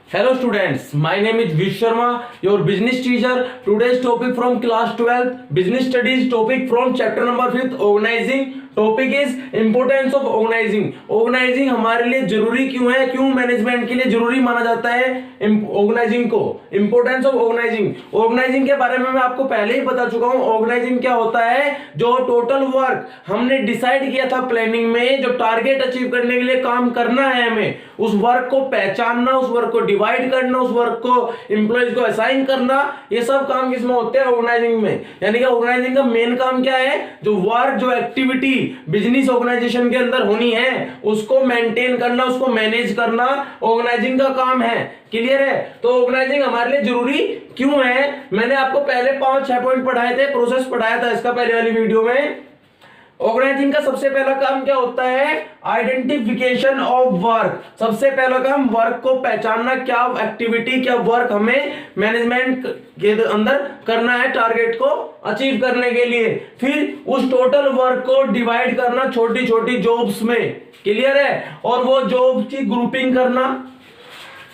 Hello students, my name is Vish Sharma, your business teacher. Today's topic from class 12, business studies topic from chapter number 5, organizing. Topic is importance of organising. Organising हमारे लिए जरूरी क्यों है, क्यों management के लिए जरूरी माना जाता है ऑर्गेनाइजिंग को। Importance of organising. ऑर्गेनाइजिंग के बारे में मैं आपको पहले ही बता चुका हूं। ऑर्गेनाइजिंग क्या होता है, जो टोटल वर्क हमने डिसाइड किया था प्लानिंग में, जो टारगेट अचीव करने के लिए काम करना है हमें, उस वर्क को पहचानना, उस वर्क को डिवाइड करना, उस वर्क को एम्प्लॉइज को असाइन करना, ये सब काम किसमें होते हैं, ऑर्गेनाइजिंग में। यानी कि ऑर्गेनाइजिंग का मेन काम क्या है, जो वर्क, जो एक्टिविटी बिजनेस ऑर्गेनाइजेशन के अंदर होनी है उसको मेंटेन करना, उसको मैनेज करना ऑर्गेनाइजिंग का काम है। क्लियर है। तो ऑर्गेनाइजिंग हमारे लिए जरूरी क्यों है, मैंने आपको पहले 5-6 पॉइंट पढ़ाए थे, प्रोसेस पढ़ाया था इसका पहले वाली वीडियो में। ऑर्गेनाइजिंग का सबसे पहला काम क्या होता है, आइडेंटिफिकेशन ऑफ वर्क। सबसे पहला काम वर्क को पहचानना, क्या एक्टिविटी, क्या वर्क हमें मैनेजमेंट के अंदर करना है टारगेट को अचीव करने के लिए। फिर उस टोटल वर्क को डिवाइड करना छोटी छोटी जॉब्स में। क्लियर है। और वो जॉब की ग्रुपिंग करना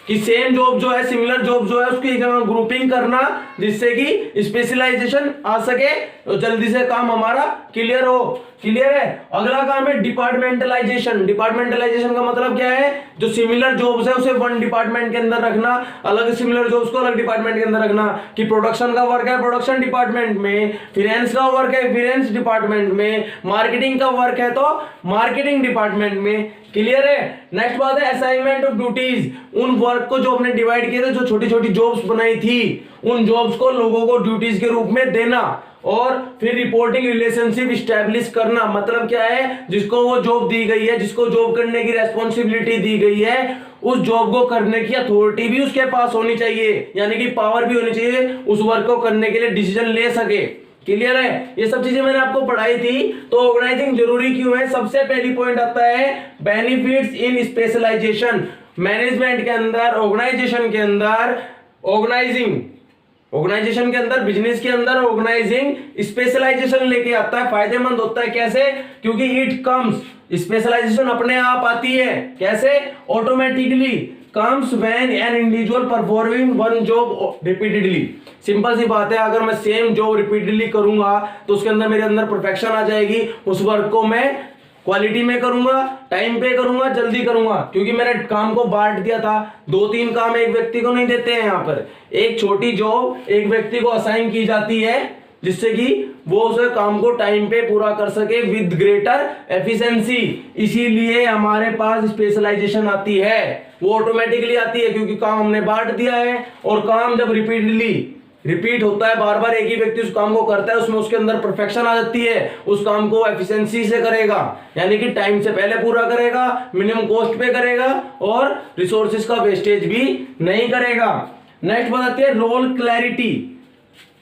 कि सेम जॉब जो है, सिमिलर जॉब जो है, उसकी ग्रुपिंग करना जिससे कि स्पेशलाइजेशन आ सके तो जल्दी से काम हमारा क्लियर हो। क्लियर है। अगला काम है डिपार्टमेंटलाइजेशन। डिपार्टमेंटलाइजेशन का मतलब क्या है, जो सिमिलर जॉब्स है उसे वन डिपार्टमेंट के अंदर रखना, अलग सिमिलर जॉब्स को अलग डिपार्टमेंट के अंदर रखना। कि प्रोडक्शन का वर्क है प्रोडक्शन डिपार्टमेंट में, फाइनेंस का वर्क है फाइनेंस डिपार्टमेंट में, मार्केटिंग का वर्क है तो मार्केटिंग डिपार्टमेंट में। क्लियर है। नेक्स्ट बात है असाइनमेंट ऑफ ड्यूटीज। उन वर्क को जो हमने डिवाइड किए थे, जो छोटी छोटी जॉब्स बनाई थी, उन जॉब्स को लोगों को ड्यूटीज के रूप में देना। और फिर रिपोर्टिंग रिलेशनशिप स्टैब्लिश करना। मतलब क्या है, जिसको वो जॉब दी गई है, जिसको जॉब करने की रेस्पॉन्सिबिलिटी दी गई है, उस जॉब को करने की अथॉरिटी भी उसके पास होनी चाहिए, यानी कि पावर भी होनी चाहिए उस वर्क को करने के लिए, डिसीजन ले सके। क्लियर है। ये सब चीजें मैंने आपको पढ़ाई थी। तो ऑर्गेनाइजिंग जरूरी क्यों है, सबसे पहली पॉइंट आता है बेनिफिट्स इन स्पेशलाइजेशन। मैनेजमेंट के अंदर, ऑर्गेनाइजेशन के अंदर, ऑर्गेनाइजेशन के अंदर, बिजनेस के अंदर ऑर्गेनाइजिंग स्पेशलाइजेशन लेके आता है। फायदेमंद होता है। कैसे, क्योंकि इट कम्स, स्पेशलाइजेशन अपने आप आती है। कैसे, automatically comes when an individual performing one job repeatedly। Simple सी बात है, अगर मैं सेम जॉब रिपीटेडली करूंगा तो उसके अंदर मेरे अंदर परफेक्शन आ जाएगी। उस वर्क को मैं क्वालिटी में करूंगा, टाइम पे करूंगा, जल्दी करूंगा, क्योंकि मैंने काम को बांट दिया था। 2-3 काम एक व्यक्ति को नहीं देते हैं। यहाँ पर एक छोटी जॉब एक व्यक्ति को असाइन की जाती है, जिससे कि वो उसे काम को टाइम पे पूरा कर सके विद ग्रेटर एफिशिएंसी। इसीलिए हमारे पास स्पेशलाइजेशन आती है, वो ऑटोमेटिकली आती है क्योंकि काम हमने बांट दिया है। और काम जब रिपीट होता है, बार बार एक ही व्यक्ति उस काम को करता है, उसमें उसके अंदर परफेक्शन आ जाती है। उस काम को एफिशिएंसी से करेगा, यानी कि टाइम से पहले पूरा करेगा, मिनिमम कॉस्ट पे करेगा और रिसोर्सेज का वेस्टेज भी नहीं करेगा। नेक्स्ट बात आती है रोल क्लैरिटी।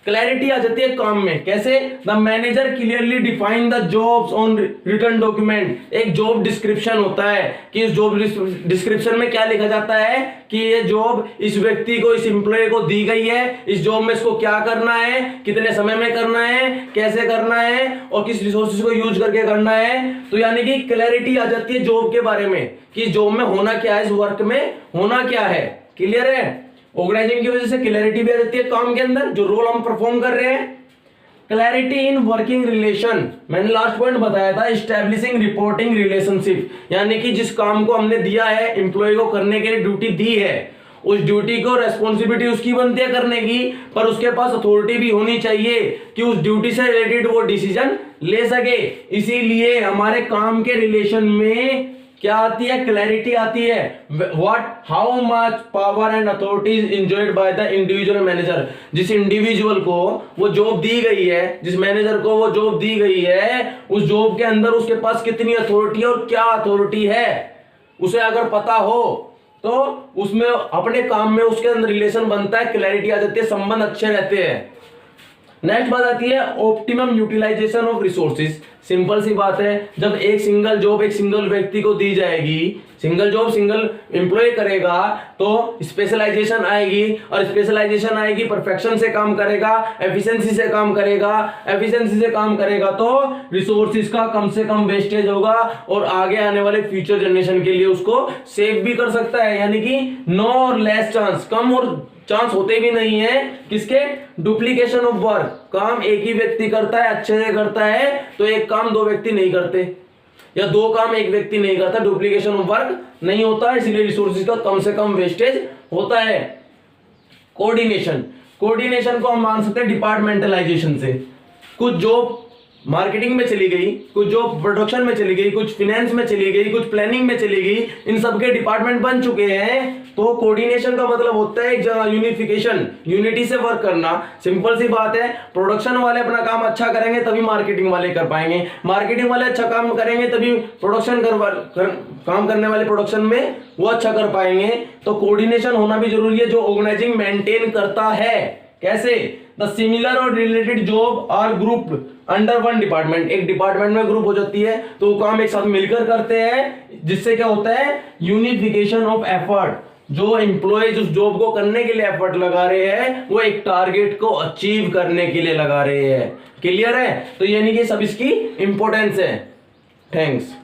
क्लैरिटी आ जाती है काम में। कैसे, the manager clearly define the jobs on written document. एक जॉब डिस्क्रिप्शन होता है कि इस जॉब डिस्क्रिप्शन में क्या लिखा जाता है कि ये जॉब इस व्यक्ति को, इस एम्प्लॉय को दी गई है, इस जॉब में इसको क्या करना है, कितने समय में करना है, कैसे करना है और किस रिसोर्सेज को यूज करके करना है। तो यानी कि क्लैरिटी आ जाती है जॉब के बारे में कि जॉब में होना क्या है, इस वर्क में होना क्या है। क्लियर है। ऑर्गेनाइजिंग की वजह से क्लैरिटी भी आ जाती है काम के अंदर, जो रोल हम परफॉर्म कर रहे हैं। क्लैरिटी इन वर्किंग रिलेशन, मैंने लास्ट पॉइंट बताया था, एस्टैब्लिशिंग रिपोर्टिंग रिलेशनशिप। यानी कि जिस काम को हमने दिया है, एम्प्लॉय को करने के लिए ड्यूटी दी है, उस ड्यूटी को रेस्पॉन्सिबिलिटी उसकी बनती है करने की, पर उसके पास अथॉरिटी भी होनी चाहिए कि उस ड्यूटी से रिलेटेड वो डिसीजन ले सके। इसीलिए हमारे काम के रिलेशन में क्या आती है, क्लैरिटी आती है। What, how much power and authorities enjoyed by the individual manager. जिस इंडिविजुअल को वो जॉब दी गई है, जिस मैनेजर को वो जॉब दी गई है, उस जॉब के अंदर उसके पास कितनी अथॉरिटी है और क्या अथॉरिटी है, उसे अगर पता हो तो उसमें अपने काम में उसके अंदर रिलेशन बनता है, क्लैरिटी आ जाती है, संबंध अच्छे रहते हैं। नेक्स्ट बात आती है optimum utilisation of resources. Simple सी बात है, जब एक सिंगल जॉब एक सिंगल व्यक्ति को दी जाएगी, सिंगल जॉब सिंगल एम्प्लॉय करेगा तो स्पेशलाइजेशन आएगी, और स्पेशलाइजेशन आएगी परफेक्शन से काम करेगा, एफिशिएंसी से काम करेगा, एफिशिएंसी से काम करेगा तो रिसोर्सेज का कम से कम वेस्टेज होगा और आगे आने वाले फ्यूचर जनरेशन के लिए उसको सेव भी कर सकता है। यानी कि नो और लेस चांस, कम और चांस होते भी नहीं है किसके, डुप्लीकेशन ऑफ वर्क। काम एक ही व्यक्ति करता है, अच्छे से करता है तो एक काम दो व्यक्ति नहीं करते, या दो काम एक व्यक्ति नहीं करता, डुप्लीकेशन ऑफ वर्क नहीं होता, इसलिए रिसोर्सेज का कम से कम वेस्टेज होता है। कोऑर्डिनेशन, कोऑर्डिनेशन को हम मान सकते हैं डिपार्टमेंटलाइजेशन से। कुछ जॉब मार्केटिंग में चली गई, कुछ जॉब प्रोडक्शन में चली गई, कुछ फाइनेंस में चली गई, कुछ प्लानिंग में चली गई, इन सब के डिपार्टमेंट बन चुके हैं। तो कोऑर्डिनेशन का मतलब होता है एक जगह यूनिफिकेशन, यूनिटी से वर्क करना। सिंपल सी बात है, प्रोडक्शन वाले अपना काम अच्छा करेंगे तभी मार्केटिंग वाले कर पाएंगे, मार्केटिंग वाले अच्छा काम करेंगे तभी प्रोडक्शन काम करने वाले प्रोडक्शन में वो अच्छा कर पाएंगे। तो कोऑर्डिनेशन होना भी जरूरी है जो ऑर्गेनाइजिंग मेंटेन करता है। कैसे, द सिमिलर और related job are group under one department. एक डिपार्टमेंट में ग्रुप हो जाती है तो वो काम एक साथ मिलकर करते हैं, जिससे क्या होता है यूनिफिकेशन ऑफ एफर्ट। जो एम्प्लॉयज उस जॉब को करने के लिए एफर्ट लगा रहे हैं वो एक टारगेट को अचीव करने के लिए लगा रहे हैं। क्लियर है? तो यानी कि सब इसकी इंपॉर्टेंस है। थैंक्स।